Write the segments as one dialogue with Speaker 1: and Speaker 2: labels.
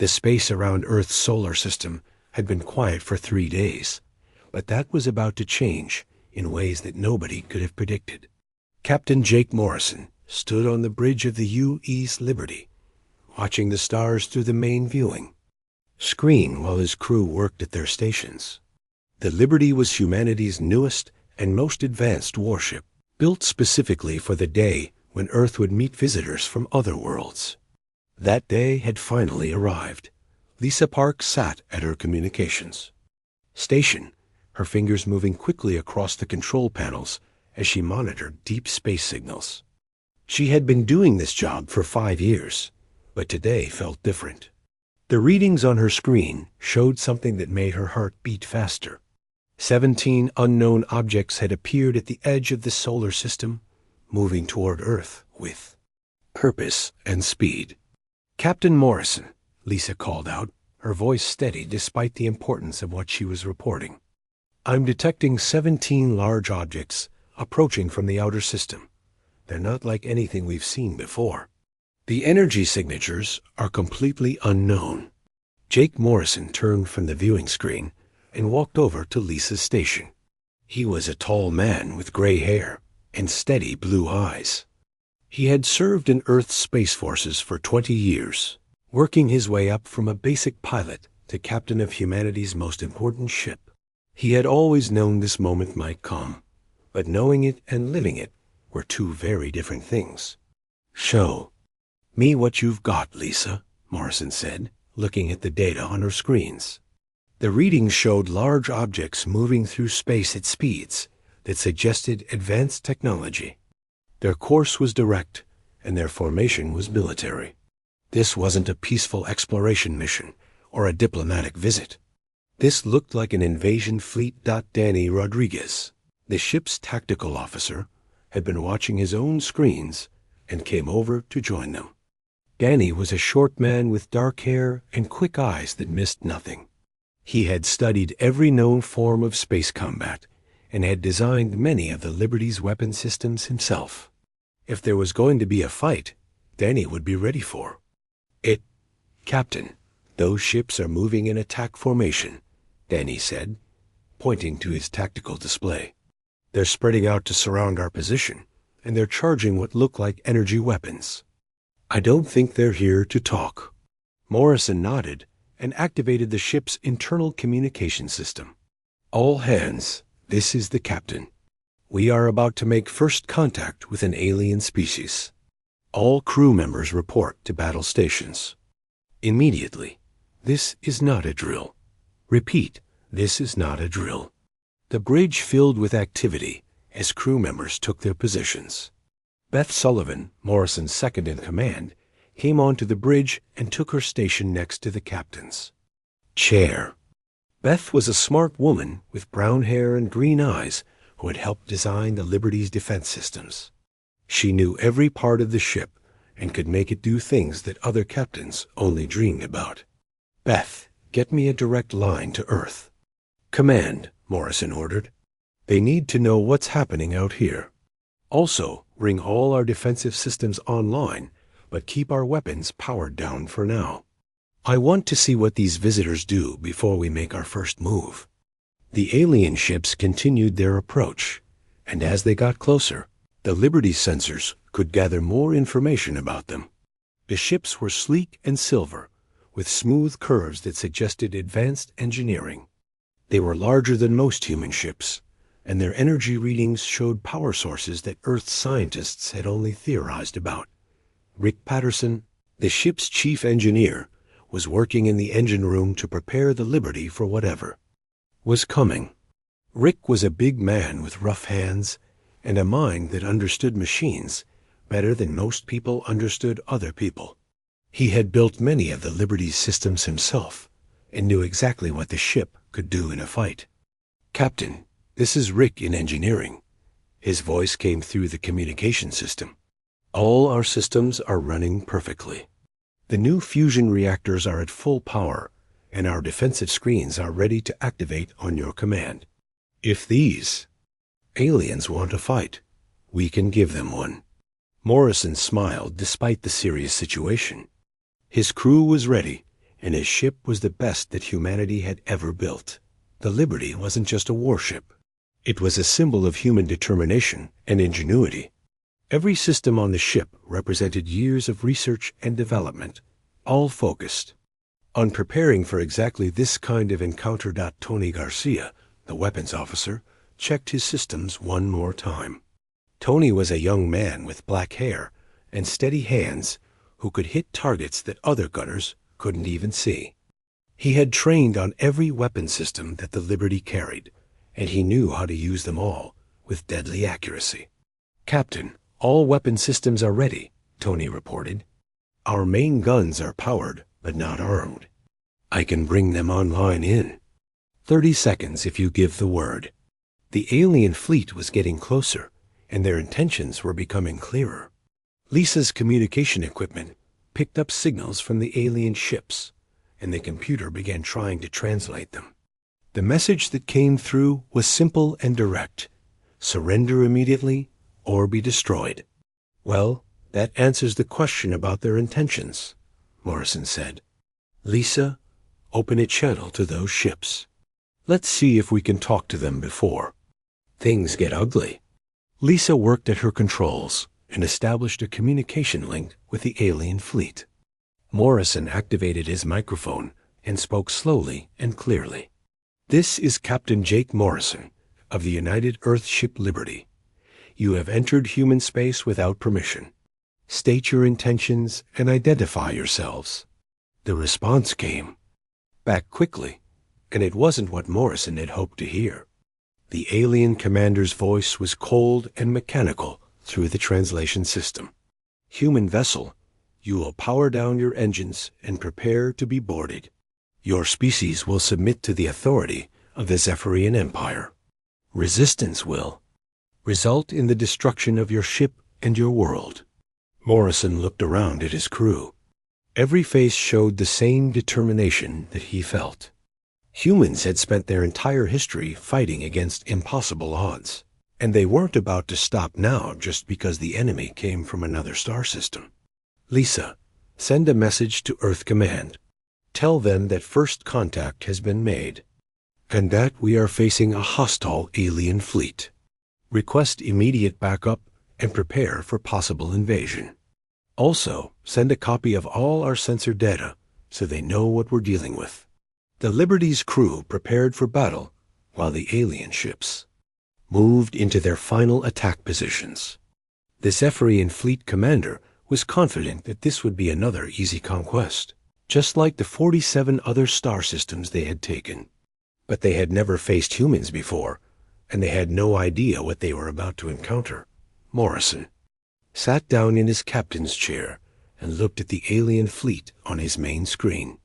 Speaker 1: The space around Earth's solar system had been quiet for 3 days, but that was about to change in ways that nobody could have predicted. Captain Jake Morrison stood on the bridge of the UE's Liberty, watching the stars through the main viewing screen while his crew worked at their stations. The Liberty was humanity's newest and most advanced warship, built specifically for the day when Earth would meet visitors from other worlds. That day had finally arrived. Lisa Park sat at her communications station, her fingers moving quickly across the control panels as she monitored deep space signals. She had been doing this job for 5 years, but today felt different. The readings on her screen showed something that made her heart beat faster. 17 unknown objects had appeared at the edge of the solar system, moving toward Earth with purpose and speed. "Captain Morrison," Lisa called out, her voice steady despite the importance of what she was reporting. "I'm detecting 17 large objects approaching from the outer system. They're not like anything we've seen before. The energy signatures are completely unknown." Jake Morrison turned from the viewing screen and walked over to Lisa's station. He was a tall man with gray hair and steady blue eyes. He had served in Earth's Space Forces for 20 years, working his way up from a basic pilot to captain of humanity's most important ship. He had always known this moment might come, but knowing it and living it were two very different things. "Show me what you've got, Lisa," Morrison said, looking at the data on her screens. The readings showed large objects moving through space at speeds that suggested advanced technology. Their course was direct, and their formation was military. This wasn't a peaceful exploration mission or a diplomatic visit. This looked like an invasion fleet. Danny Rodriguez, the ship's tactical officer, had been watching his own screens and came over to join them. Danny was a short man with dark hair and quick eyes that missed nothing. He had studied every known form of space combat and had designed many of the Liberty's weapon systems himself. If there was going to be a fight, Danny would be ready for it. "Captain, those ships are moving in attack formation," Danny said, pointing to his tactical display. "They're spreading out to surround our position, and they're charging what look like energy weapons. I don't think they're here to talk." Morrison nodded and activated the ship's internal communication system. "All hands, this is the captain. We are about to make first contact with an alien species. All crew members report to battle stations immediately. This is not a drill. Repeat, this is not a drill." The bridge filled with activity as crew members took their positions. Beth Sullivan, Morrison's second in command, came onto the bridge and took her station next to the captain's chair. Beth was a smart woman with brown hair and green eyes who had helped design the Liberty's defense systems. She knew every part of the ship and could make it do things that other captains only dreamed about. "Beth, get me a direct line to Earth." "Command," Morrison ordered. "They need to know what's happening out here. Also, bring all our defensive systems online, but keep our weapons powered down for now. I want to see what these visitors do before we make our first move." The alien ships continued their approach, and as they got closer, the Liberty sensors could gather more information about them. The ships were sleek and silver, with smooth curves that suggested advanced engineering. They were larger than most human ships, and their energy readings showed power sources that Earth's scientists had only theorized about. Rick Patterson, the ship's chief engineer, was working in the engine room to prepare the Liberty for whatever was coming. Rick was a big man with rough hands and a mind that understood machines better than most people understood other people. He had built many of the Liberty's systems himself and knew exactly what the ship could do in a fight. "Captain, this is Rick in engineering." His voice came through the communication system. "All our systems are running perfectly. The new fusion reactors are at full power, and our defensive screens are ready to activate on your command. If these aliens want a fight, we can give them one." Morrison smiled despite the serious situation. His crew was ready, and his ship was the best that humanity had ever built. The Liberty wasn't just a warship. It was a symbol of human determination and ingenuity. Every system on the ship represented years of research and development, all focused on preparing for exactly this kind of encounter. Tony Garcia, the weapons officer, checked his systems one more time. Tony was a young man with black hair and steady hands who could hit targets that other gunners couldn't even see. He had trained on every weapon system that the Liberty carried, and he knew how to use them all with deadly accuracy. "Captain, all weapon systems are ready," Tony reported. "Our main guns are powered, but not armed. I can bring them online in 30 seconds if you give the word." The alien fleet was getting closer, and their intentions were becoming clearer. Lisa's communication equipment picked up signals from the alien ships, and the computer began trying to translate them. The message that came through was simple and direct: surrender immediately or be destroyed. "Well, that answers the question about their intentions," Morrison said. "Lisa, open a channel to those ships. Let's see if we can talk to them before things get ugly." Lisa worked at her controls and established a communication link with the alien fleet. Morrison activated his microphone and spoke slowly and clearly. "This is Captain Jake Morrison of the United Earthship Liberty. You have entered human space without permission. State your intentions and identify yourselves." The response came back quickly, and it wasn't what Morrison had hoped to hear. The alien commander's voice was cold and mechanical through the translation system. "Human vessel, you will power down your engines and prepare to be boarded. Your species will submit to the authority of the Zephyrian Empire. Resistance will result in the destruction of your ship and your world." Morrison looked around at his crew. Every face showed the same determination that he felt. Humans had spent their entire history fighting against impossible odds, and they weren't about to stop now just because the enemy came from another star system. "Lisa, send a message to Earth Command. Tell them that first contact has been made, and that we are facing a hostile alien fleet. Request immediate backup and prepare for possible invasion. Also, send a copy of all our sensor data so they know what we're dealing with." The Liberty's crew prepared for battle while the alien ships moved into their final attack positions. The Zephyrian fleet commander was confident that this would be another easy conquest, just like the 47 other star systems they had taken. But they had never faced humans before, and they had no idea what they were about to encounter. Morrison sat down in his captain's chair and looked at the alien fleet on his main screen.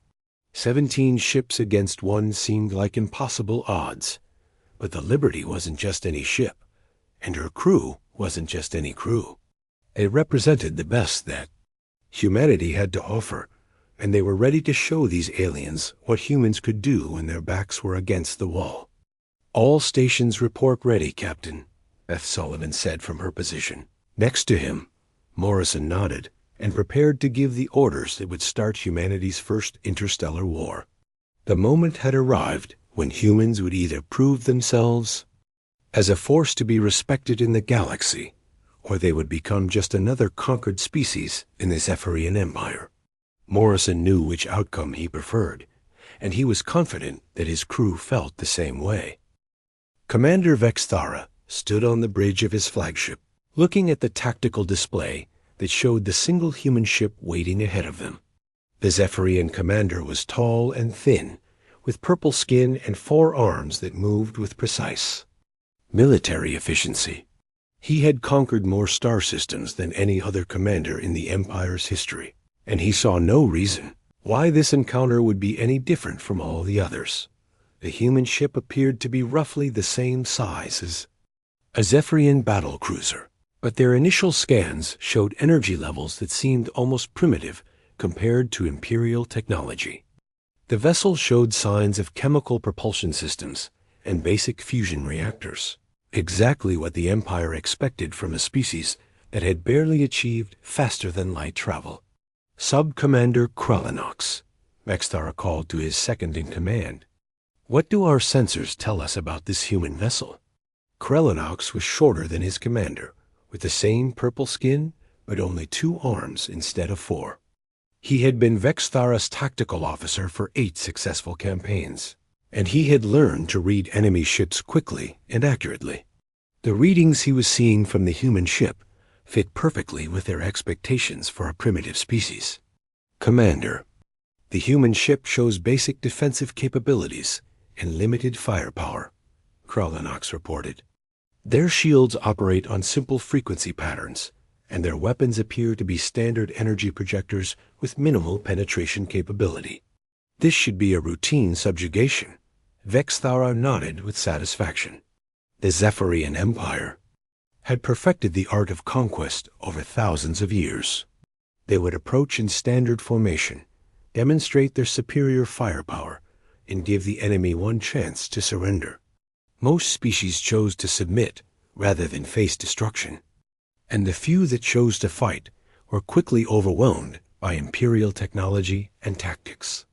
Speaker 1: 17 ships against one seemed like impossible odds, but the Liberty wasn't just any ship, and her crew wasn't just any crew. It represented the best that humanity had to offer, and they were ready to show these aliens what humans could do when their backs were against the wall. "All stations report ready, Captain," Beth Sullivan said from her position. Next to him, Morrison nodded and prepared to give the orders that would start humanity's first interstellar war. The moment had arrived when humans would either prove themselves as a force to be respected in the galaxy, or they would become just another conquered species in the Zephyrian Empire. Morrison knew which outcome he preferred, and he was confident that his crew felt the same way. Commander Vexthara stood on the bridge of his flagship, looking at the tactical display that showed the single human ship waiting ahead of them. The Zephyrian commander was tall and thin, with purple skin and 4 arms that moved with precise military efficiency. He had conquered more star systems than any other commander in the Empire's history, and he saw no reason why this encounter would be any different from all the others. The human ship appeared to be roughly the same size as a Zephyrian battle cruiser, but their initial scans showed energy levels that seemed almost primitive compared to Imperial technology. The vessel showed signs of chemical propulsion systems and basic fusion reactors, exactly what the Empire expected from a species that had barely achieved faster-than-light travel. Sub-Commander Kralinox Vexthara called to his second-in-command. "What do our sensors tell us about this human vessel?" Krellinox was shorter than his commander, with the same purple skin, but only 2 arms instead of 4. He had been Vexthara's tactical officer for 8 successful campaigns, and he had learned to read enemy ships quickly and accurately. The readings he was seeing from the human ship fit perfectly with their expectations for a primitive species. "Commander, the human ship shows basic defensive capabilities and limited firepower," Krellinox reported. "Their shields operate on simple frequency patterns, and their weapons appear to be standard energy projectors with minimal penetration capability. This should be a routine subjugation." Vexthara nodded with satisfaction. The Zephyrian Empire had perfected the art of conquest over thousands of years. They would approach in standard formation, demonstrate their superior firepower, and give the enemy one chance to surrender. Most species chose to submit rather than face destruction, and the few that chose to fight were quickly overwhelmed by imperial technology and tactics.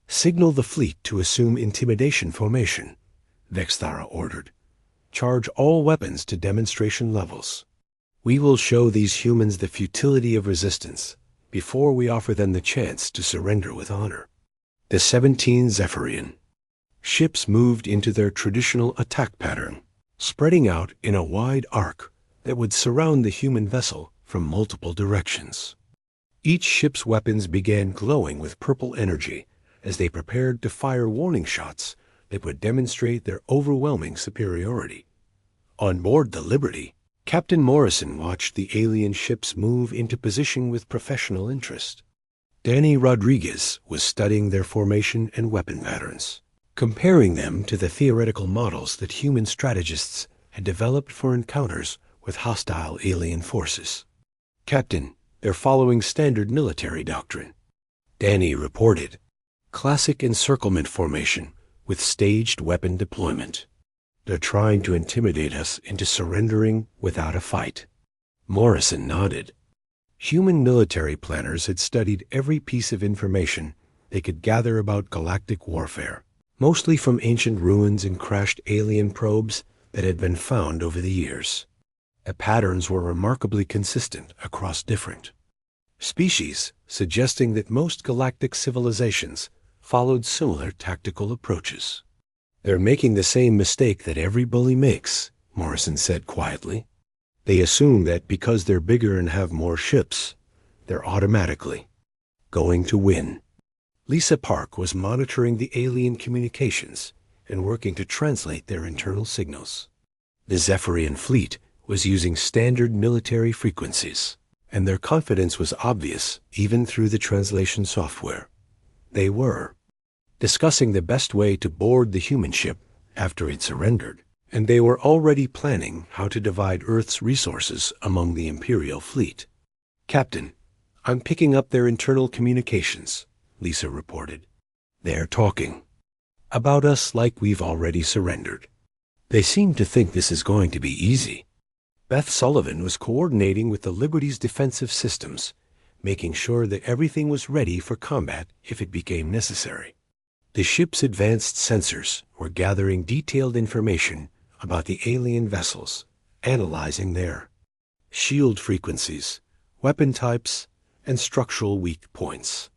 Speaker 1: "Signal the fleet to assume intimidation formation," Vexthara ordered. "Charge all weapons to demonstration levels. We will show these humans the futility of resistance before we offer them the chance to surrender with honor." The 17 Zephyrian ships moved into their traditional attack pattern, spreading out in a wide arc that would surround the human vessel from multiple directions. Each ship's weapons began glowing with purple energy as they prepared to fire warning shots that would demonstrate their overwhelming superiority. On board the Liberty, Captain Morrison watched the alien ships move into position with professional interest. Danny Rodriguez was studying their formation and weapon patterns, comparing them to the theoretical models that human strategists had developed for encounters with hostile alien forces. "Captain, they're following standard military doctrine," Danny reported. "Classic encirclement formation with staged weapon deployment. They're trying to intimidate us into surrendering without a fight." Morrison nodded. Human military planners had studied every piece of information they could gather about galactic warfare, mostly from ancient ruins and crashed alien probes that had been found over the years. The patterns were remarkably consistent across different species, suggesting that most galactic civilizations followed similar tactical approaches. "They're making the same mistake that every bully makes," Morrison said quietly. "They assume that because they're bigger and have more ships, they're automatically going to win." Lisa Park was monitoring the alien communications and working to translate their internal signals. The Zephyrian fleet was using standard military frequencies, and their confidence was obvious even through the translation software. They were discussing the best way to board the human ship after it surrendered, and they were already planning how to divide Earth's resources among the Imperial fleet. "Captain, I'm picking up their internal communications," Lisa reported. "They're talking about us like we've already surrendered. They seem to think this is going to be easy." Beth Sullivan was coordinating with the Liberty's defensive systems, making sure that everything was ready for combat if it became necessary. The ship's advanced sensors were gathering detailed information about the alien vessels, analyzing their shield frequencies, weapon types, and structural weak points.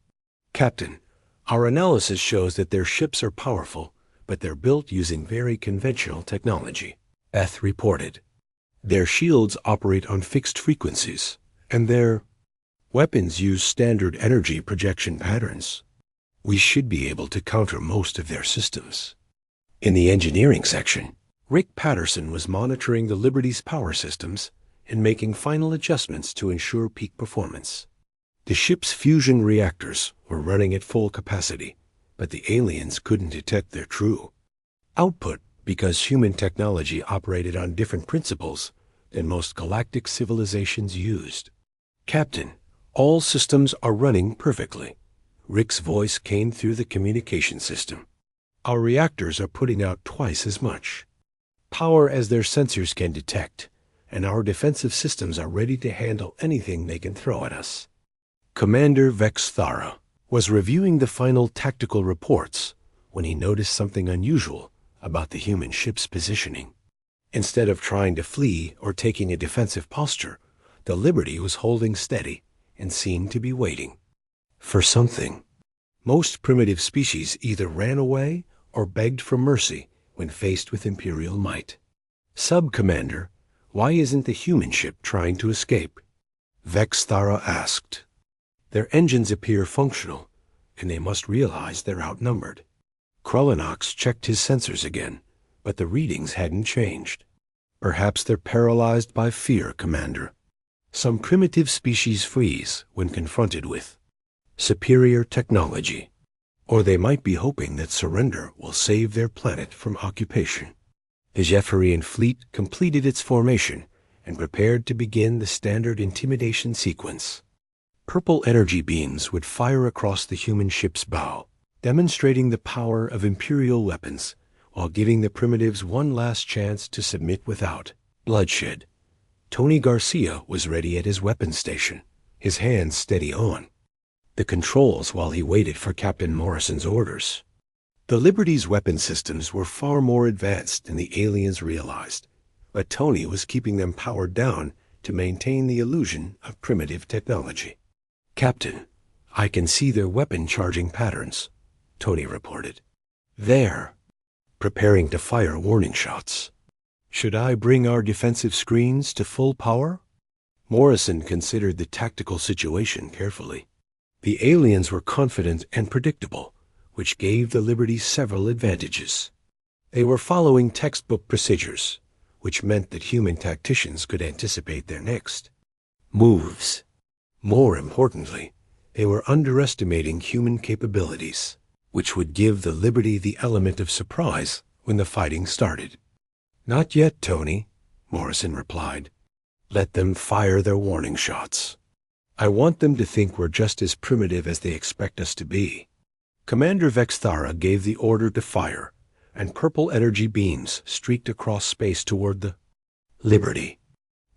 Speaker 1: "Captain, our analysis shows that their ships are powerful, but they're built using very conventional technology," Beth reported. "Their shields operate on fixed frequencies, and their weapons use standard energy projection patterns. We should be able to counter most of their systems." In the engineering section, Rick Patterson was monitoring the Liberty's power systems and making final adjustments to ensure peak performance. The ship's fusion reactors were running at full capacity, but the aliens couldn't detect their true output because human technology operated on different principles than most galactic civilizations used. "Captain, all systems are running perfectly." Rick's voice came through the communication system. "Our reactors are putting out twice as much power as their sensors can detect, and our defensive systems are ready to handle anything they can throw at us." Commander Vexthara was reviewing the final tactical reports when he noticed something unusual about the human ship's positioning. Instead of trying to flee or taking a defensive posture, the Liberty was holding steady and seemed to be waiting for something. Most primitive species either ran away or begged for mercy when faced with Imperial might. "Sub-Commander, why isn't the human ship trying to escape?" Vexthara asked. "Their engines appear functional, and they must realize they're outnumbered." Krulanox checked his sensors again, but the readings hadn't changed. "Perhaps they're paralyzed by fear, Commander. Some primitive species freeze when confronted with superior technology. Or they might be hoping that surrender will save their planet from occupation." The Zephyrian fleet completed its formation and prepared to begin the standard intimidation sequence. Purple energy beams would fire across the human ship's bow, demonstrating the power of Imperial weapons while giving the primitives one last chance to submit without bloodshed. Tony Garcia was ready at his weapons station, his hands steady on the controls while he waited for Captain Morrison's orders. The Liberty's weapon systems were far more advanced than the aliens realized, but Tony was keeping them powered down to maintain the illusion of primitive technology. "Captain, I can see their weapon charging patterns," Tony reported. "They're preparing to fire warning shots. Should I bring our defensive screens to full power?" Morrison considered the tactical situation carefully. The aliens were confident and predictable, which gave the Liberty several advantages. They were following textbook procedures, which meant that human tacticians could anticipate their next moves. More importantly, they were underestimating human capabilities, which would give the Liberty the element of surprise when the fighting started. "Not yet, Tony," Morrison replied. "Let them fire their warning shots. I want them to think we're just as primitive as they expect us to be." Commander Vexthara gave the order to fire, and purple energy beams streaked across space toward the Liberty.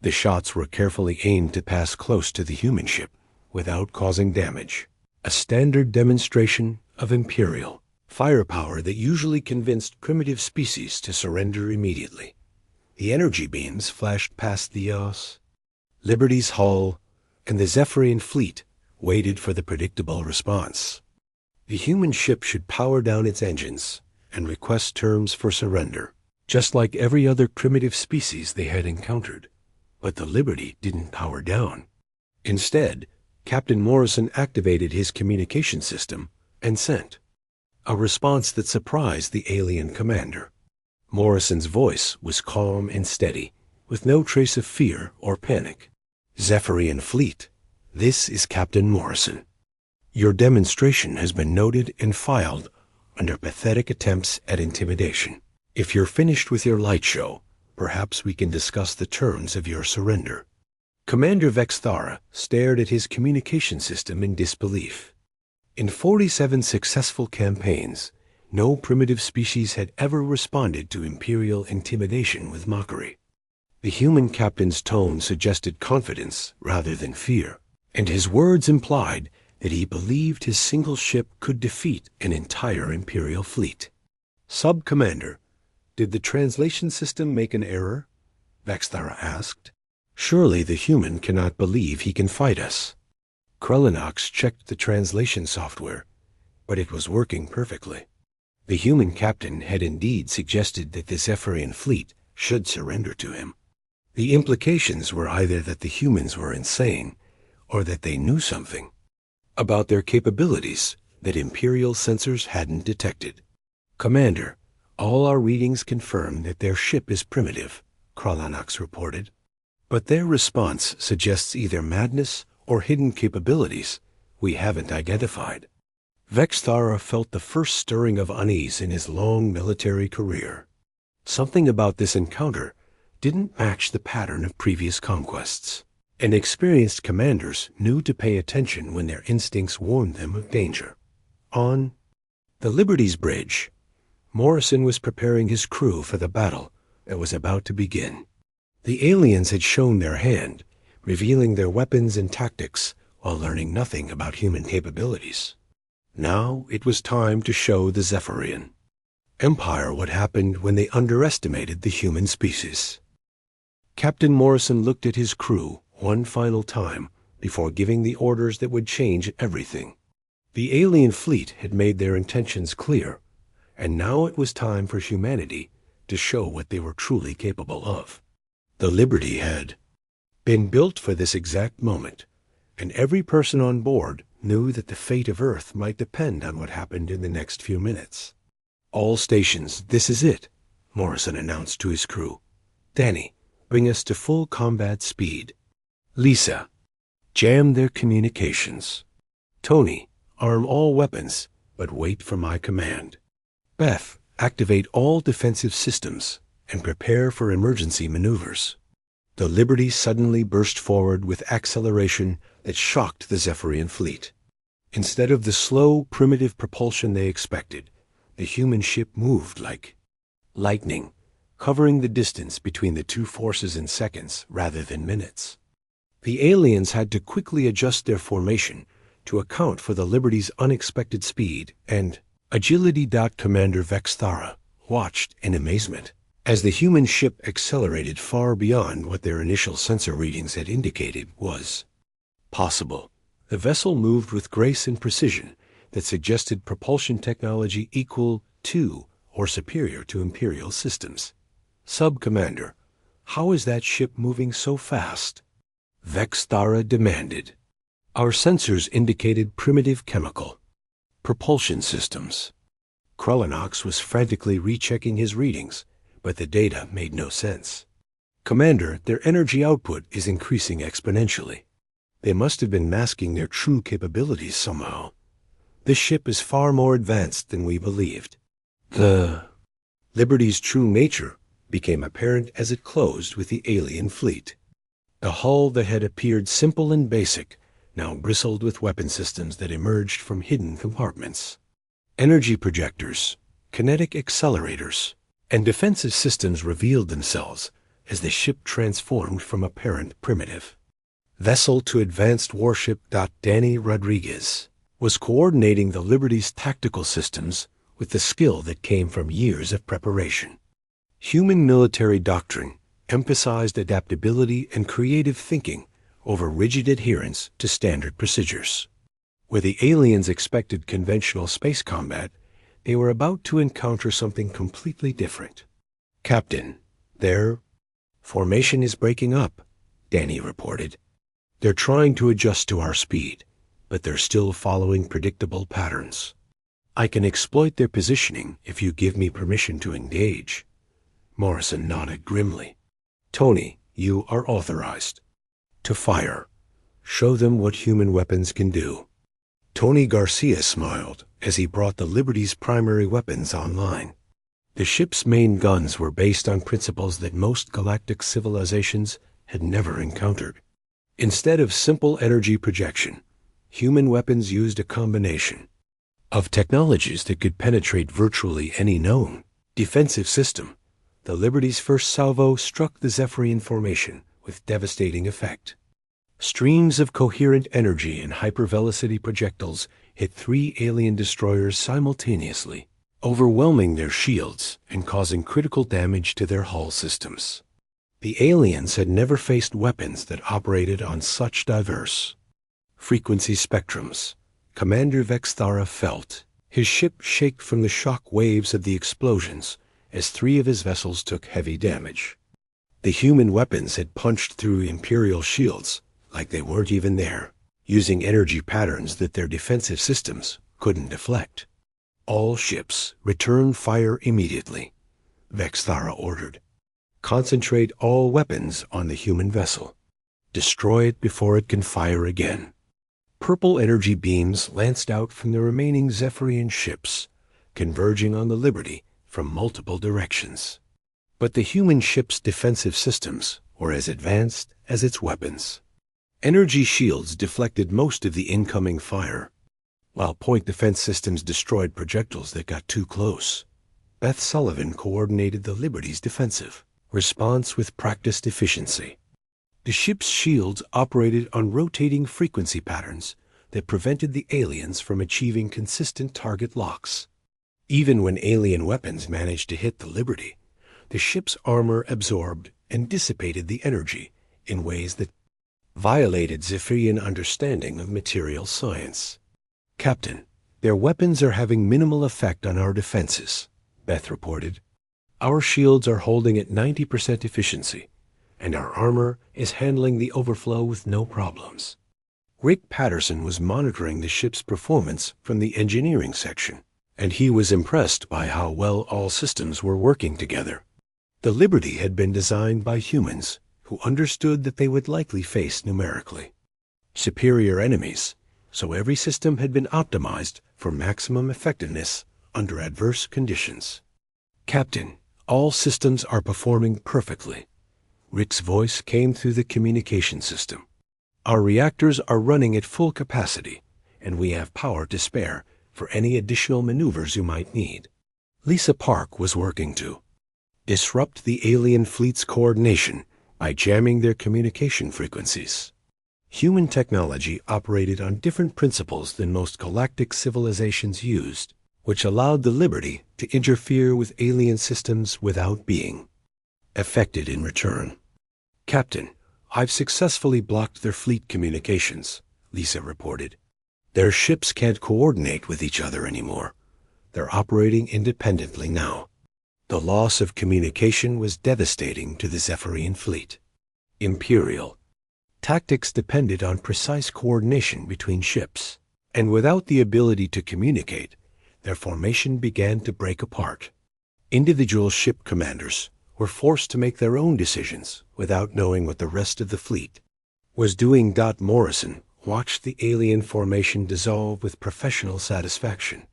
Speaker 1: The shots were carefully aimed to pass close to the human ship without causing damage, a standard demonstration of Imperial firepower that usually convinced primitive species to surrender immediately. The energy beams flashed past the Liberty's hull, and the Zephyrian fleet waited for the predictable response. The human ship should power down its engines and request terms for surrender, just like every other primitive species they had encountered. But the Liberty didn't power down. Instead, Captain Morrison activated his communication system and sent a response that surprised the alien commander. Morrison's voice was calm and steady, with no trace of fear or panic. "Zephyrian fleet, this is Captain Morrison. Your demonstration has been noted and filed under pathetic attempts at intimidation. If you're finished with your light show, perhaps we can discuss the terms of your surrender." Commander Vexthara stared at his communication system in disbelief. In 47 successful campaigns, no primitive species had ever responded to Imperial intimidation with mockery. The human captain's tone suggested confidence rather than fear, and his words implied that he believed his single ship could defeat an entire Imperial fleet. "Sub-Commander, did the translation system make an error?" Vexthara asked. "Surely the human cannot believe he can fight us." Krulanox checked the translation software, but it was working perfectly. The human captain had indeed suggested that the Zephyrian fleet should surrender to him. The implications were either that the humans were insane, or that they knew something about their capabilities that Imperial sensors hadn't detected. "Commander, all our readings confirm that their ship is primitive," Krulanox reported. "But their response suggests either madness or hidden capabilities we haven't identified." Vexthara felt the first stirring of unease in his long military career. Something about this encounter didn't match the pattern of previous conquests, and experienced commanders knew to pay attention when their instincts warned them of danger. On the Liberty's bridge, Morrison was preparing his crew for the battle that was about to begin. The aliens had shown their hand, revealing their weapons and tactics while learning nothing about human capabilities. Now it was time to show the Zephyrian Empire what happened when they underestimated the human species. Captain Morrison looked at his crew one final time before giving the orders that would change everything. The alien fleet had made their intentions clear, and now it was time for humanity to show what they were truly capable of. The Liberty had been built for this exact moment, and every person on board knew that the fate of Earth might depend on what happened in the next few minutes. "All stations, this is it," Morrison announced to his crew. "Danny, bring us to full combat speed. Lisa, jam their communications. Tony, arm all weapons, but wait for my command. Beth, activate all defensive systems and prepare for emergency maneuvers." The Liberty suddenly burst forward with acceleration that shocked the Zephyrian fleet. Instead of the slow, primitive propulsion they expected, the human ship moved like lightning, covering the distance between the two forces in seconds rather than minutes. The aliens had to quickly adjust their formation to account for the Liberty's unexpected speed, and Agility. Commander Vex Thara watched in amazement as the human ship accelerated far beyond what their initial sensor readings had indicated was possible. The vessel moved with grace and precision that suggested propulsion technology equal to or superior to Imperial systems. "Sub-Commander, how is that ship moving so fast?" Vex Thara demanded. "Our sensors indicated primitive chemical propulsion systems." Krulanox was frantically rechecking his readings, but the data made no sense. "Commander, their energy output is increasing exponentially. They must have been masking their true capabilities somehow. This ship is far more advanced than we believed." The Liberty's true nature became apparent as it closed with the alien fleet. The hull that had appeared simple and basic now bristled with weapon systems that emerged from hidden compartments. Energy projectors, kinetic accelerators, and defensive systems revealed themselves as the ship transformed from apparent primitive vessel to advanced warship. Danny Rodriguez was coordinating the Liberty's tactical systems with the skill that came from years of preparation. Human military doctrine emphasized adaptability and creative thinking over rigid adherence to standard procedures. Where the aliens expected conventional space combat, they were about to encounter something completely different. "Captain, their formation is breaking up," Danny reported. "They're trying to adjust to our speed, but they're still following predictable patterns. I can exploit their positioning if you give me permission to engage." Morrison nodded grimly. "Tony, you are authorized to fire. Show them what human weapons can do." Tony Garcia smiled as he brought the Liberty's primary weapons online. The ship's main guns were based on principles that most galactic civilizations had never encountered. Instead of simple energy projection, human weapons used a combination of technologies that could penetrate virtually any known defensive system. The Liberty's first salvo struck the Zephyrian formation with devastating effect. Streams of coherent energy and hypervelocity projectiles hit 3 alien destroyers simultaneously, overwhelming their shields and causing critical damage to their hull systems. The aliens had never faced weapons that operated on such diverse frequency spectrums. Commander Vex Thara felt his ship shake from the shock waves of the explosions as 3 of his vessels took heavy damage. The human weapons had punched through Imperial shields like they weren't even there, using energy patterns that their defensive systems couldn't deflect. "All ships, return fire immediately," Vex Thara ordered. "Concentrate all weapons on the human vessel. Destroy it before it can fire again." Purple energy beams lanced out from the remaining Zephyrian ships, converging on the Liberty from multiple directions. But the human ship's defensive systems were as advanced as its weapons. Energy shields deflected most of the incoming fire, while point defense systems destroyed projectiles that got too close. Beth Sullivan coordinated the Liberty's defensive response with practiced efficiency. The ship's shields operated on rotating frequency patterns that prevented the aliens from achieving consistent target locks. Even when alien weapons managed to hit the Liberty, the ship's armor absorbed and dissipated the energy in ways that violated Zephyrian understanding of material science. "Captain, their weapons are having minimal effect on our defenses," Beth reported. "Our shields are holding at 90% efficiency, and our armor is handling the overflow with no problems." Rick Patterson was monitoring the ship's performance from the engineering section, and he was impressed by how well all systems were working together. The Liberty had been designed by humans who understood that they would likely face numerically superior enemies, so every system had been optimized for maximum effectiveness under adverse conditions. "Captain, all systems are performing perfectly." Rick's voice came through the communication system. "Our reactors are running at full capacity, and we have power to spare for any additional maneuvers you might need." Lisa Park was working to disrupt the alien fleet's coordination by jamming their communication frequencies. Human technology operated on different principles than most galactic civilizations used, which allowed the Liberty to interfere with alien systems without being affected in return. "Captain, I've successfully blocked their fleet communications," Lisa reported. "Their ships can't coordinate with each other anymore. They're operating independently now." The loss of communication was devastating to the Zephyrian fleet. Imperial tactics depended on precise coordination between ships, and without the ability to communicate, their formation began to break apart. Individual ship commanders were forced to make their own decisions without knowing what the rest of the fleet was doing. Morrison watched the alien formation dissolve with professional satisfaction.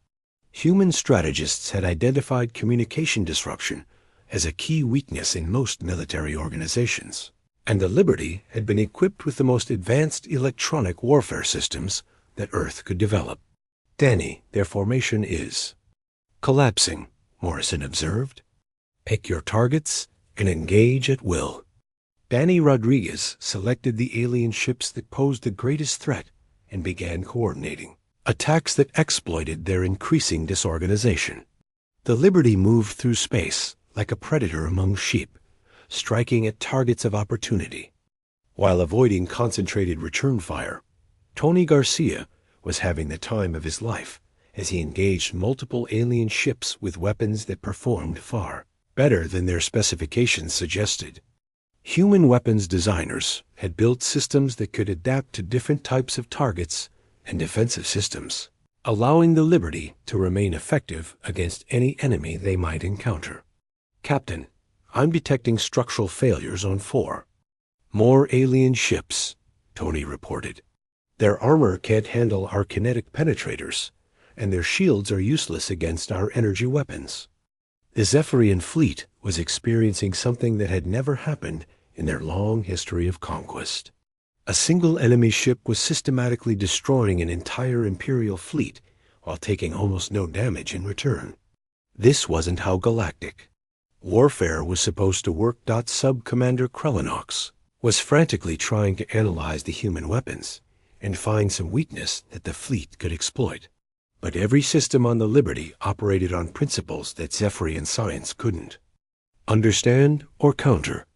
Speaker 1: Human strategists had identified communication disruption as a key weakness in most military organizations, and the Liberty had been equipped with the most advanced electronic warfare systems that Earth could develop. "Danny, their formation is collapsing," Morrison observed. "Pick your targets and engage at will." Danny Rodriguez selected the alien ships that posed the greatest threat and began coordinating attacks that exploited their increasing disorganization. The Liberty moved through space like a predator among sheep, striking at targets of opportunity. While avoiding concentrated return fire, Tony Garcia was having the time of his life as he engaged multiple alien ships with weapons that performed far better than their specifications suggested. Human weapons designers had built systems that could adapt to different types of targets and defensive systems, allowing the Liberty to remain effective against any enemy they might encounter. "Captain, I'm detecting structural failures on 4 more alien ships," Tony reported. "Their armor can't handle our kinetic penetrators, and their shields are useless against our energy weapons." The Zephyrian fleet was experiencing something that had never happened in their long history of conquest. A single enemy ship was systematically destroying an entire Imperial fleet while taking almost no damage in return. This wasn't how galactic warfare was supposed to work. Sub-Commander Krellinox was frantically trying to analyze the human weapons and find some weakness that the fleet could exploit. But every system on the Liberty operated on principles that Zephyrian science couldn't understand or counter.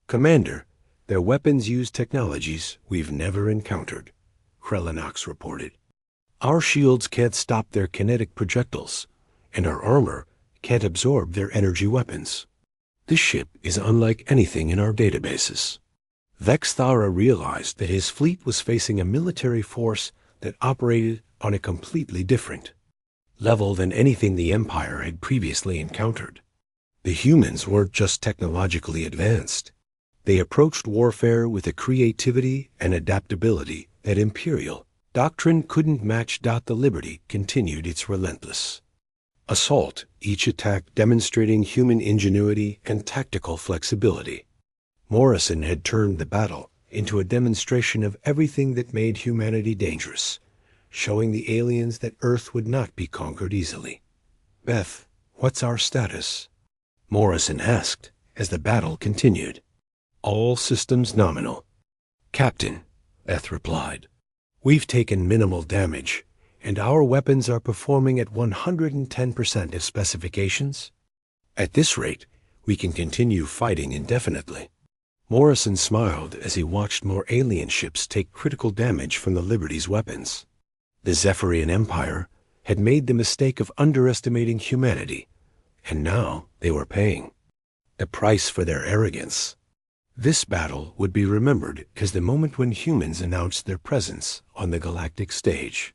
Speaker 1: "Commander, their weapons use technologies we've never encountered," Krellinox reported. "Our shields can't stop their kinetic projectiles, and our armor can't absorb their energy weapons. This ship is unlike anything in our databases." Vexthara realized that his fleet was facing a military force that operated on a completely different level than anything the Empire had previously encountered. The humans weren't just technologically advanced. They approached warfare with a creativity and adaptability that Imperial doctrine couldn't match. The Liberty continued its relentless assault, each attack demonstrating human ingenuity and tactical flexibility. Morrison had turned the battle into a demonstration of everything that made humanity dangerous, showing the aliens that Earth would not be conquered easily. "Beth, what's our status?" Morrison asked as the battle continued. "All systems nominal." "Captain," Beth replied, We've taken minimal damage, and our weapons are performing at 110% of specifications. At this rate, we can continue fighting indefinitely. Morrison smiled as he watched more alien ships take critical damage from the Liberty's weapons. The Zephyrian Empire had made the mistake of underestimating humanity, and now they were paying the price for their arrogance. This battle would be remembered as the moment when humans announced their presence on the galactic stage.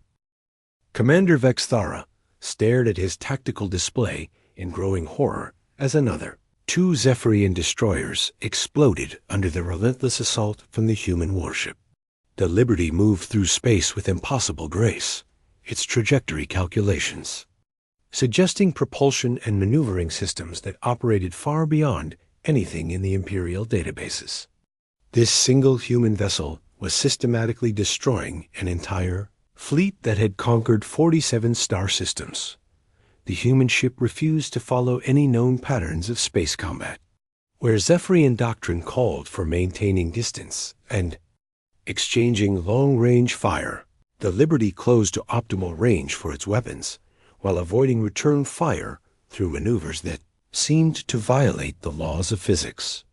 Speaker 1: Commander Vexthara stared at his tactical display in growing horror as two Zephyrian destroyers exploded under the relentless assault from the human warship. The Liberty moved through space with impossible grace, its trajectory calculations suggesting propulsion and maneuvering systems that operated far beyond anything in the Imperial databases. This single human vessel was systematically destroying an entire fleet that had conquered 47 star systems. The human ship refused to follow any known patterns of space combat, where Zephyrian doctrine called for maintaining distance and exchanging long-range fire. The Liberty closed to optimal range for its weapons, while avoiding return fire through maneuvers that seemed to violate the laws of physics.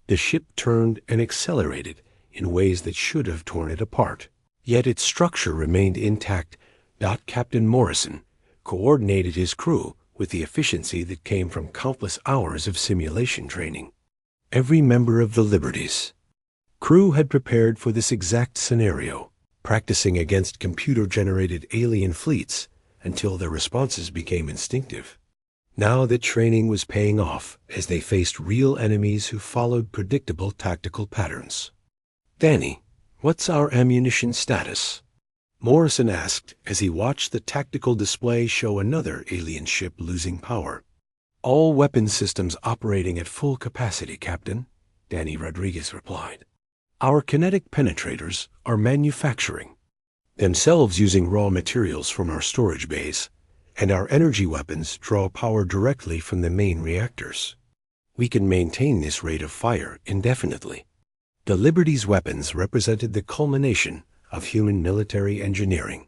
Speaker 1: The ship turned and accelerated in ways that should have torn it apart, yet its structure remained intact. Captain Morrison coordinated his crew with the efficiency that came from countless hours of simulation training. Every member of the Liberty's crew had prepared for this exact scenario, practicing against computer-generated alien fleets until their responses became instinctive. Now that training was paying off as they faced real enemies who followed predictable tactical patterns. "Danny, what's our ammunition status?" Morrison asked as he watched the tactical display show another alien ship losing power. "All weapon systems operating at full capacity, Captain," Danny Rodriguez replied. "Our kinetic penetrators are manufacturing themselves using raw materials from our storage bays, and our energy weapons draw power directly from the main reactors. We can maintain this rate of fire indefinitely." The Liberty's weapons represented the culmination of human military engineering.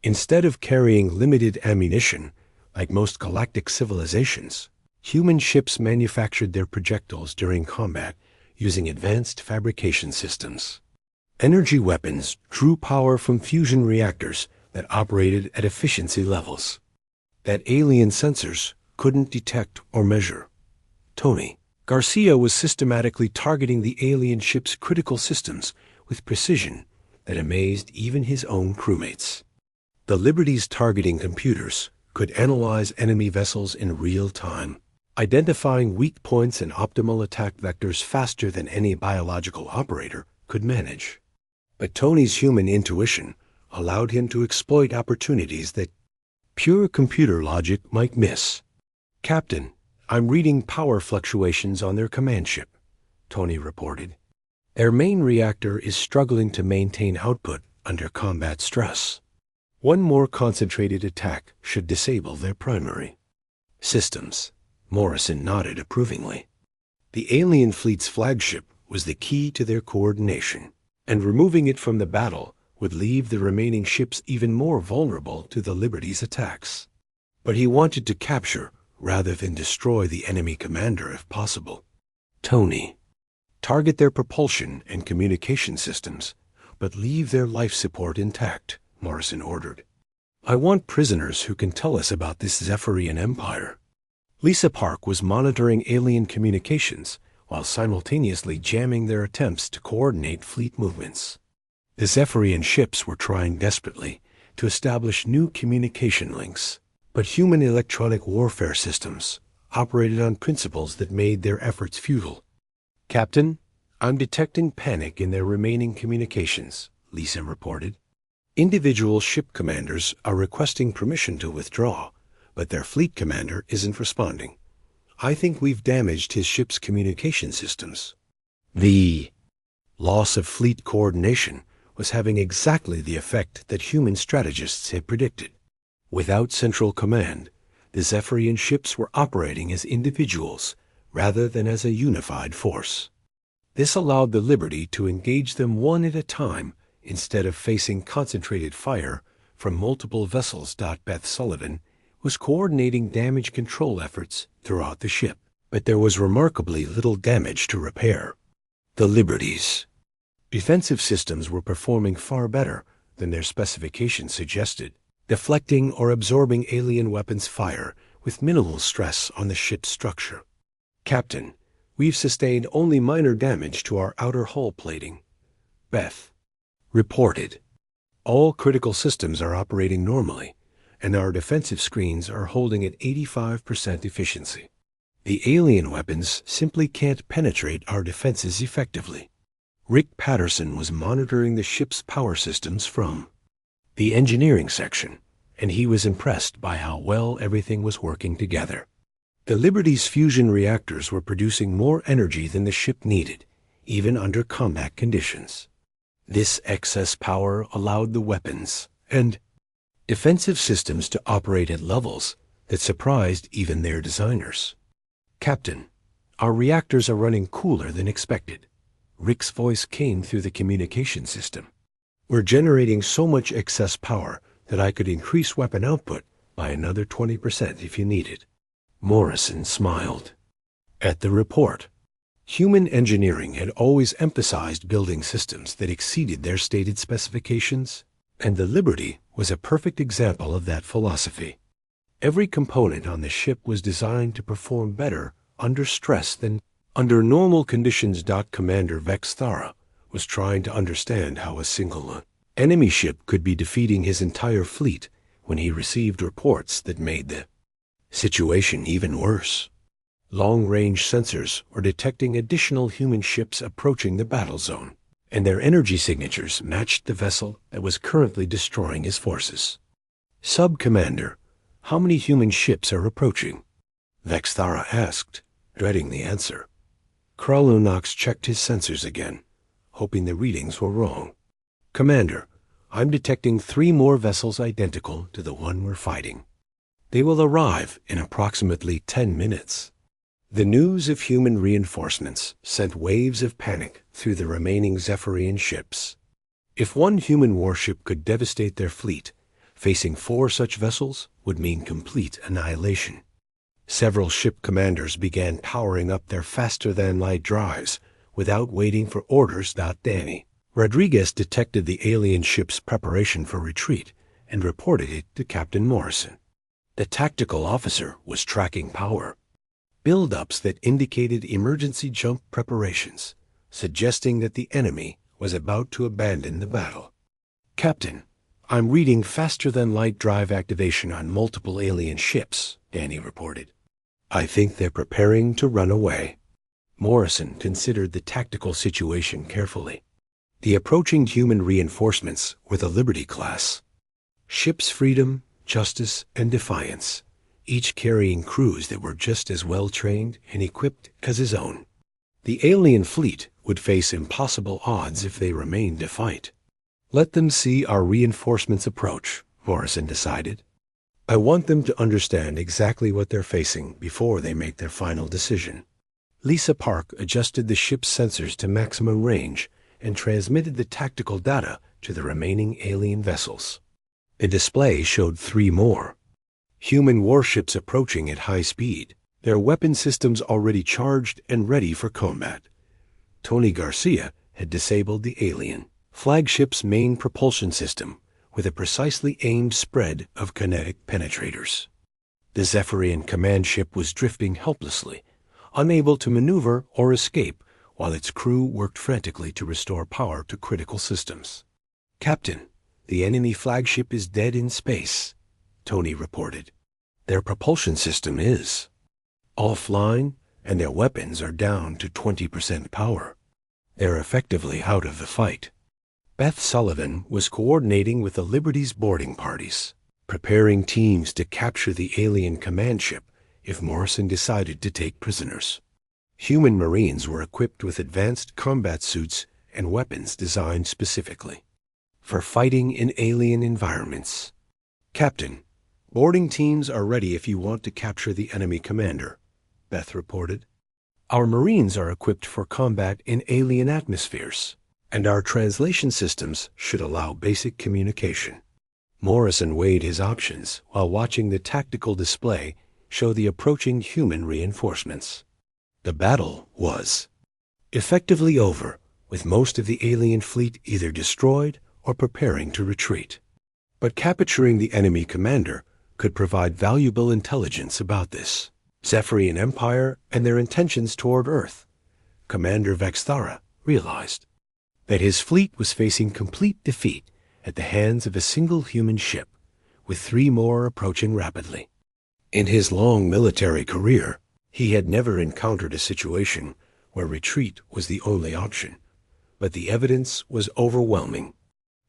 Speaker 1: Instead of carrying limited ammunition, like most galactic civilizations, human ships manufactured their projectiles during combat using advanced fabrication systems. Energy weapons drew power from fusion reactors that operated at efficiency levels that alien sensors couldn't detect or measure. Tony Garcia was systematically targeting the alien ship's critical systems with precision that amazed even his own crewmates. The Liberty's targeting computers could analyze enemy vessels in real time, identifying weak points and optimal attack vectors faster than any biological operator could manage. But Tony's human intuition allowed him to exploit opportunities that pure computer logic might miss. "Captain, I'm reading power fluctuations on their command ship," Tony reported. "Their main reactor is struggling to maintain output under combat stress. One more concentrated attack should disable their primary systems." Morrison nodded approvingly. The alien fleet's flagship was the key to their coordination, and removing it from the battle would leave the remaining ships even more vulnerable to the Liberty's attacks. But he wanted to capture rather than destroy the enemy commander if possible. "Tony, target their propulsion and communication systems, but leave their life support intact," Morrison ordered. "I want prisoners who can tell us about this Zephyrian empire." Lisa Park was monitoring alien communications while simultaneously jamming their attempts to coordinate fleet movements. The Zephyrian ships were trying desperately to establish new communication links, but human electronic warfare systems operated on principles that made their efforts futile. "Captain, I'm detecting panic in their remaining communications," Lisa reported. "Individual ship commanders are requesting permission to withdraw, but their fleet commander isn't responding. I think we've damaged his ship's communication systems." The loss of fleet coordination was having exactly the effect that human strategists had predicted. Without central command, the Zephyrian ships were operating as individuals rather than as a unified force. This allowed the Liberty to engage them one at a time instead of facing concentrated fire from multiple vessels. Beth Sullivan was coordinating damage control efforts throughout the ship, but there was remarkably little damage to repair. The Liberty's defensive systems were performing far better than their specifications suggested, deflecting or absorbing alien weapons fire with minimal stress on the ship's structure. Captain, we've sustained only minor damage to our outer hull plating, Beth reported. All critical systems are operating normally, and our defensive screens are holding at 85% efficiency. The alien weapons simply can't penetrate our defenses effectively. Rick Patterson was monitoring the ship's power systems from the engineering section, and he was impressed by how well everything was working together. The Liberty's fusion reactors were producing more energy than the ship needed, even under combat conditions. This excess power allowed the weapons and defensive systems to operate at levels that surprised even their designers. Captain, our reactors are running cooler than expected. Rick's voice came through the communication system. We're generating so much excess power that I could increase weapon output by another 20% if you need it. Morrison smiled at the report. Human engineering had always emphasized building systems that exceeded their stated specifications, and the Liberty was a perfect example of that philosophy. Every component on the ship was designed to perform better under stress than under normal conditions. Commander Vex Thara was trying to understand how a single enemy ship could be defeating his entire fleet when he received reports that made the situation even worse. Long-range sensors were detecting additional human ships approaching the battle zone, and their energy signatures matched the vessel that was currently destroying his forces. Sub-Commander, how many human ships are approaching? Vex Thara asked, dreading the answer. Krallunox checked his sensors again, hoping the readings were wrong. Commander, I'm detecting 3 more vessels identical to the one we're fighting. They will arrive in approximately 10 minutes. The news of human reinforcements sent waves of panic through the remaining Zephyrian ships. If one human warship could devastate their fleet, facing 4 such vessels would mean complete annihilation. Several ship commanders began powering up their faster-than-light drives without waiting for orders. Danny Rodriguez detected the alien ship's preparation for retreat and reported it to Captain Morrison. The tactical officer was tracking power build-ups that indicated emergency jump preparations, suggesting that the enemy was about to abandon the battle. Captain, I'm reading faster-than-light drive activation on multiple alien ships, Danny reported. I think they're preparing to run away. Morrison considered the tactical situation carefully. The approaching human reinforcements were the Liberty class. Ships Freedom, Justice, and Defiance, each carrying crews that were just as well-trained and equipped as his own. The alien fleet would face impossible odds if they remained to fight. Let them see our reinforcements approach, Morrison decided. I want them to understand exactly what they're facing before they make their final decision. Lisa Park adjusted the ship's sensors to maximum range and transmitted the tactical data to the remaining alien vessels. The display showed 3 more. Human warships approaching at high speed, their weapon systems already charged and ready for combat. Tony Garcia had disabled the alien flagship's main propulsion system with a precisely aimed spread of kinetic penetrators. The Zephyrian command ship was drifting helplessly, unable to maneuver or escape, while its crew worked frantically to restore power to critical systems. Captain, the enemy flagship is dead in space, Tony reported. Their propulsion system is offline, and their weapons are down to 20% power. They're effectively out of the fight. Beth Sullivan was coordinating with the Liberty's boarding parties, preparing teams to capture the alien command ship if Morrison decided to take prisoners. Human Marines were equipped with advanced combat suits and weapons designed specifically for fighting in alien environments. Captain, boarding teams are ready if you want to capture the enemy commander, Beth reported. Our Marines are equipped for combat in alien atmospheres, and our translation systems should allow basic communication. Morrison weighed his options while watching the tactical display show the approaching human reinforcements. The battle was effectively over, with most of the alien fleet either destroyed or preparing to retreat. But capturing the enemy commander could provide valuable intelligence about this Zephyrian Empire and their intentions toward Earth. Commander Vexthara realized that his fleet was facing complete defeat at the hands of a single human ship, with 3 more approaching rapidly. In his long military career, he had never encountered a situation where retreat was the only option, but the evidence was overwhelming.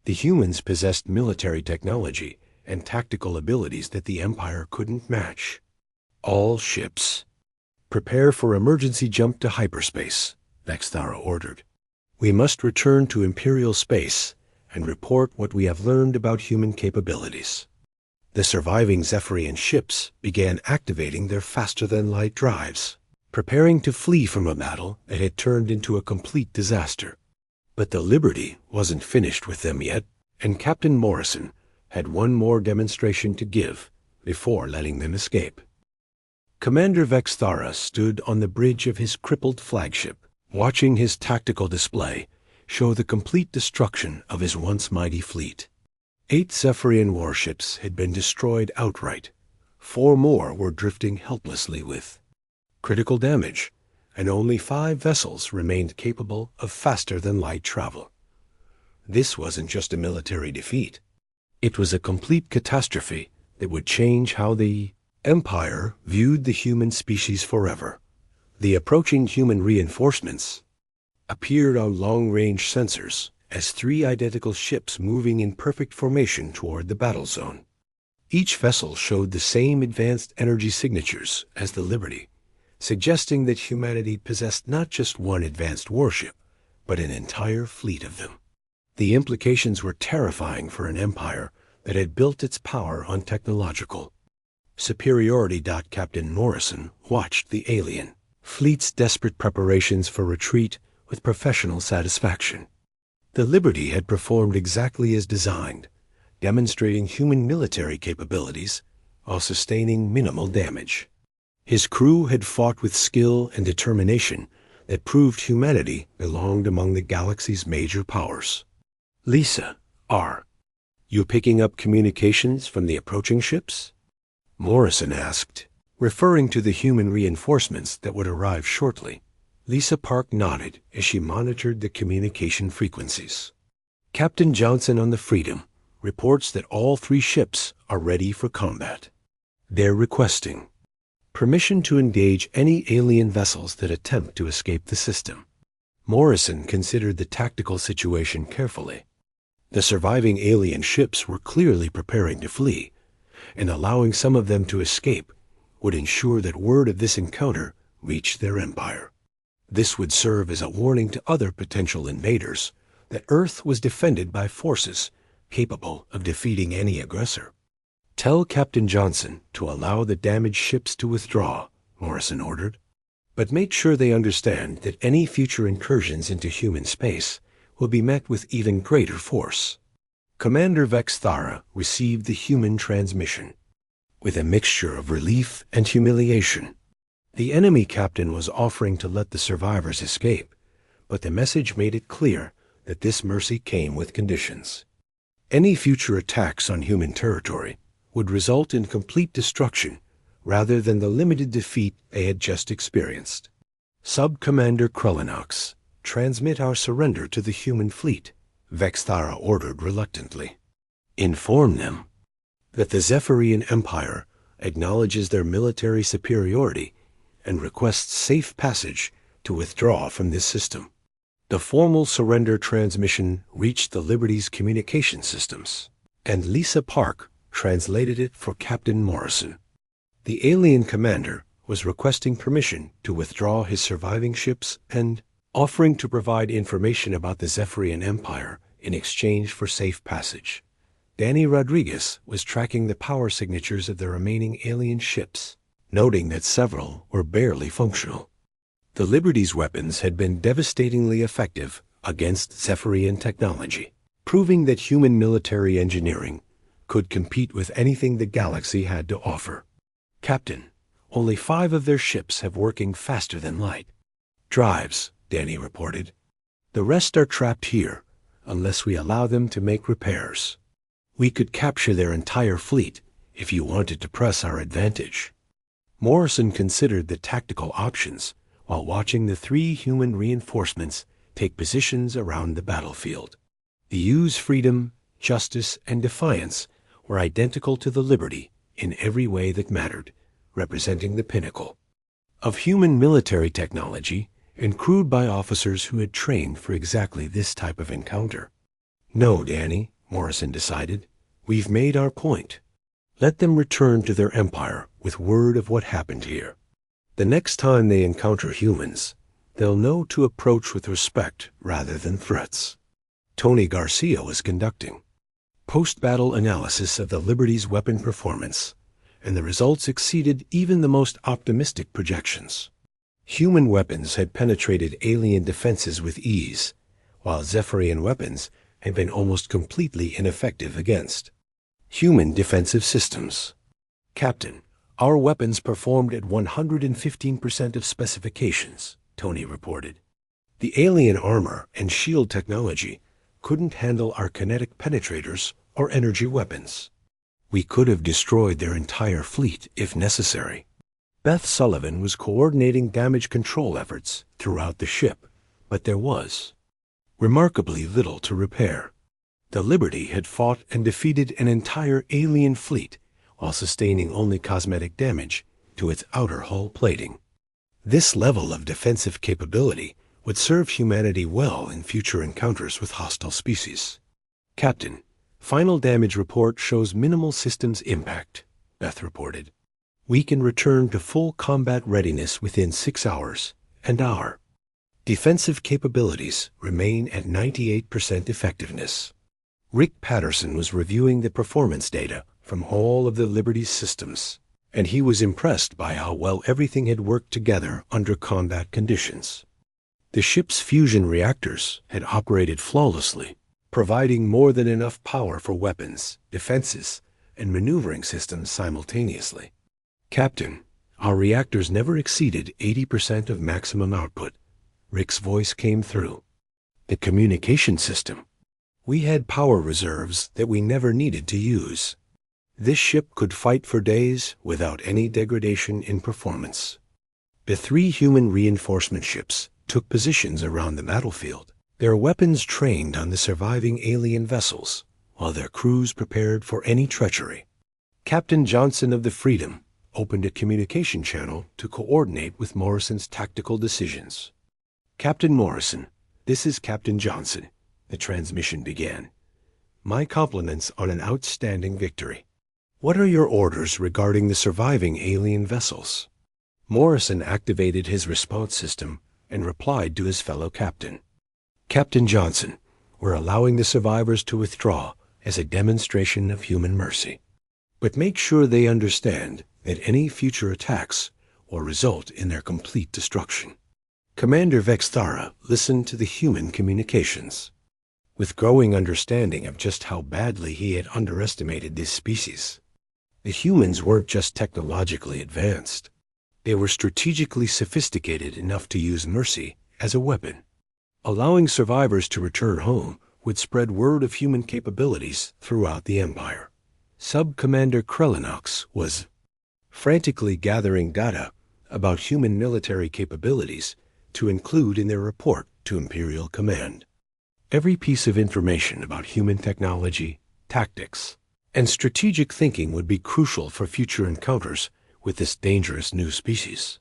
Speaker 1: The humans possessed military technology and tactical abilities that the Empire couldn't match. All ships, prepare for emergency jump to hyperspace, Vexthara ordered. We must return to Imperial space and report what we have learned about human capabilities. The surviving Zephyrian ships began activating their faster-than-light drives, preparing to flee from a battle that had turned into a complete disaster. But the Liberty wasn't finished with them yet, and Captain Morrison had one more demonstration to give before letting them escape. Commander Vexthara stood on the bridge of his crippled flagship, watching his tactical display show the complete destruction of his once mighty fleet. 8 Zephyrian warships had been destroyed outright. 4 more were drifting helplessly with critical damage, and only 5 vessels remained capable of faster-than-light travel. This wasn't just a military defeat. It was a complete catastrophe that would change how the Empire viewed the human species forever. The approaching human reinforcements appeared on long-range sensors as 3 identical ships moving in perfect formation toward the battle zone. Each vessel showed the same advanced energy signatures as the Liberty, suggesting that humanity possessed not just one advanced warship, but an entire fleet of them. The implications were terrifying for an empire that had built its power on technological superiority. Captain Morrison watched the alien fleet's desperate preparations for retreat with professional satisfaction. The Liberty had performed exactly as designed, demonstrating human military capabilities while sustaining minimal damage. His crew had fought with skill and determination that proved humanity belonged among the galaxy's major powers. Lisa, are you picking up communications from the approaching ships? Morrison asked, referring to the human reinforcements that would arrive shortly. Lisa Park nodded as she monitored the communication frequencies. Captain Johnson on the Freedom reports that all 3 ships are ready for combat. They're requesting permission to engage any alien vessels that attempt to escape the system. Morrison considered the tactical situation carefully. The surviving alien ships were clearly preparing to flee, and allowing some of them to escape would ensure that word of this encounter reached their empire. This would serve as a warning to other potential invaders that Earth was defended by forces capable of defeating any aggressor. Tell Captain Johnson to allow the damaged ships to withdraw, Morrison ordered, but make sure they understand that any future incursions into human space will be met with even greater force. Commander Vexthara received the human transmission with a mixture of relief and humiliation. The enemy captain was offering to let the survivors escape, but the message made it clear that this mercy came with conditions. Any future attacks on human territory would result in complete destruction rather than the limited defeat they had just experienced. Sub-Commander Krellinox, transmit our surrender to the human fleet, Vexthara ordered reluctantly. Inform them that the Zephyrian Empire acknowledges their military superiority and requests safe passage to withdraw from this system. The formal surrender transmission reached the Liberty's communication systems, and Lisa Park translated it for Captain Morrison. The alien commander was requesting permission to withdraw his surviving ships and offering to provide information about the Zephyrian Empire in exchange for safe passage. Danny Rodriguez was tracking the power signatures of the remaining alien ships, noting that several were barely functional. The Liberty's weapons had been devastatingly effective against Zephyrian technology, proving that human military engineering could compete with anything the galaxy had to offer. Captain, only 5 of their ships have working faster than light drives, Danny reported. The rest are trapped here, unless we allow them to make repairs. We could capture their entire fleet if you wanted to press our advantage. Morrison considered the tactical options while watching the 3 human reinforcements take positions around the battlefield. The U's freedom, justice, and defiance were identical to the Liberty in every way that mattered, representing the pinnacle of human military technology and crewed by officers who had trained for exactly this type of encounter. No, Danny, Morrison decided. We've made our point. Let them return to their empire with word of what happened here. The next time they encounter humans, they'll know to approach with respect rather than threats. Tony Garcia was conducting post-battle analysis of the Liberty's weapon performance, and the results exceeded even the most optimistic projections. Human weapons had penetrated alien defenses with ease, while Zephyrian weapons had been almost completely ineffective against human defensive systems. Captain, our weapons performed at 115% of specifications, Tony reported. The alien armor and shield technology couldn't handle our kinetic penetrators or energy weapons. We could have destroyed their entire fleet if necessary. Beth Sullivan was coordinating damage control efforts throughout the ship, but there was remarkably little to repair. The Liberty had fought and defeated an entire alien fleet while sustaining only cosmetic damage to its outer hull plating. This level of defensive capability would serve humanity well in future encounters with hostile species. Captain, final damage report shows minimal systems impact, Beth reported. We can return to full combat readiness within 6 hours, and our defensive capabilities remain at 98% effectiveness. Rick Patterson was reviewing the performance data from all of the Liberty's systems, and he was impressed by how well everything had worked together under combat conditions. The ship's fusion reactors had operated flawlessly, providing more than enough power for weapons, defenses, and maneuvering systems simultaneously. Captain, our reactors never exceeded 80% of maximum output. Rick's voice came through. The communication system. We had power reserves that we never needed to use. This ship could fight for days without any degradation in performance. The 3 human reinforcement ships took positions around the battlefield, their weapons trained on the surviving alien vessels, while their crews prepared for any treachery. Captain Johnson of the Freedom opened a communication channel to coordinate with Morrison's tactical decisions. Captain Morrison, this is Captain Johnson, the transmission began. My compliments on an outstanding victory. What are your orders regarding the surviving alien vessels? Morrison activated his response system and replied to his fellow captain. Captain Johnson, we're allowing the survivors to withdraw as a demonstration of human mercy. But make sure they understand that any future attacks will result in their complete destruction. Commander Vexthara listened to the human communications. With growing understanding of just how badly he had underestimated this species, the humans weren't just technologically advanced. They were strategically sophisticated enough to use mercy as a weapon. Allowing survivors to return home would spread word of human capabilities throughout the Empire. Sub-Commander Krellinox was frantically gathering data about human military capabilities to include in their report to Imperial Command. Every piece of information about human technology, tactics, and strategic thinking would be crucial for future encounters with this dangerous new species.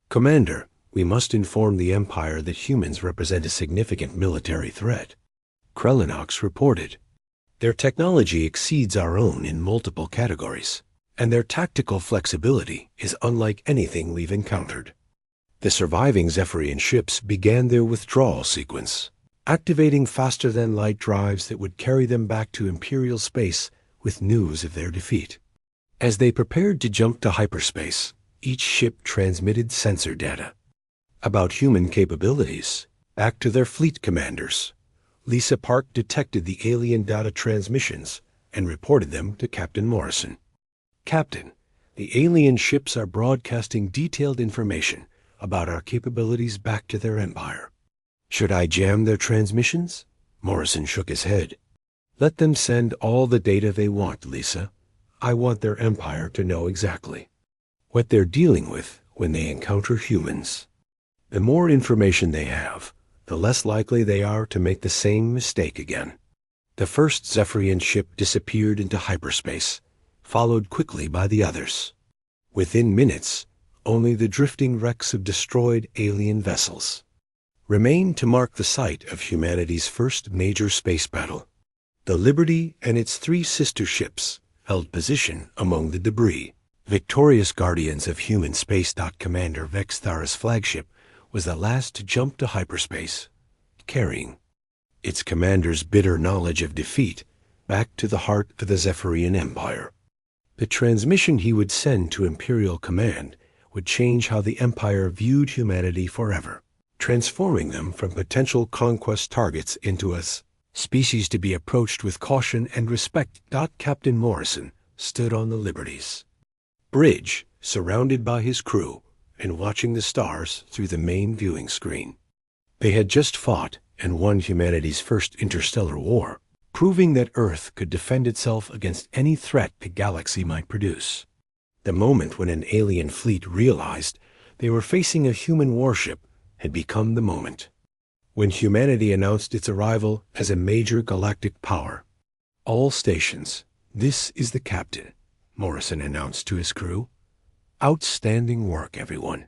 Speaker 1: Commander, we must inform the Empire that humans represent a significant military threat. Krellinox reported. Their technology exceeds our own in multiple categories, and their tactical flexibility is unlike anything we've encountered. The surviving Zephyrian ships began their withdrawal sequence, activating faster-than-light drives that would carry them back to Imperial space with news of their defeat. As they prepared to jump to hyperspace, each ship transmitted sensor data about human capabilities Back to their fleet commanders. Lisa Park detected the alien data transmissions and reported them to Captain Morrison. Captain, the alien ships are broadcasting detailed information about our capabilities back to their empire. Should I jam their transmissions? Morrison shook his head. Let them send all the data they want, Lisa. I want their empire to know exactly what they're dealing with when they encounter humans. The more information they have, the less likely they are to make the same mistake again. The first Zephyrian ship disappeared into hyperspace, followed quickly by the others. Within minutes, only the drifting wrecks of destroyed alien vessels remained to mark the site of humanity's first major space battle. The Liberty and its 3 sister ships held position among the debris. Victorious guardians of human space. Commander Vexthara's flagship was the last to jump to hyperspace, carrying its commander's bitter knowledge of defeat back to the heart of the Zephyrian Empire. The transmission he would send to Imperial Command would change how the Empire viewed humanity forever, transforming them from potential conquest targets into a species to be approached with caution and respect. Captain Morrison stood on the Liberty's bridge, surrounded by his crew, and watching the stars through the main viewing screen. They had just fought and won humanity's first interstellar war, proving that Earth could defend itself against any threat the galaxy might produce. The moment when an alien fleet realized they were facing a human warship had become the moment when humanity announced its arrival as a major galactic power. All stations, this is the captain, Morrison announced to his crew. Outstanding work, everyone.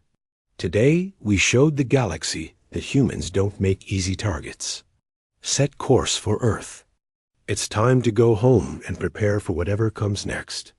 Speaker 1: Today, we showed the galaxy that humans don't make easy targets. Set course for Earth. It's time to go home and prepare for whatever comes next.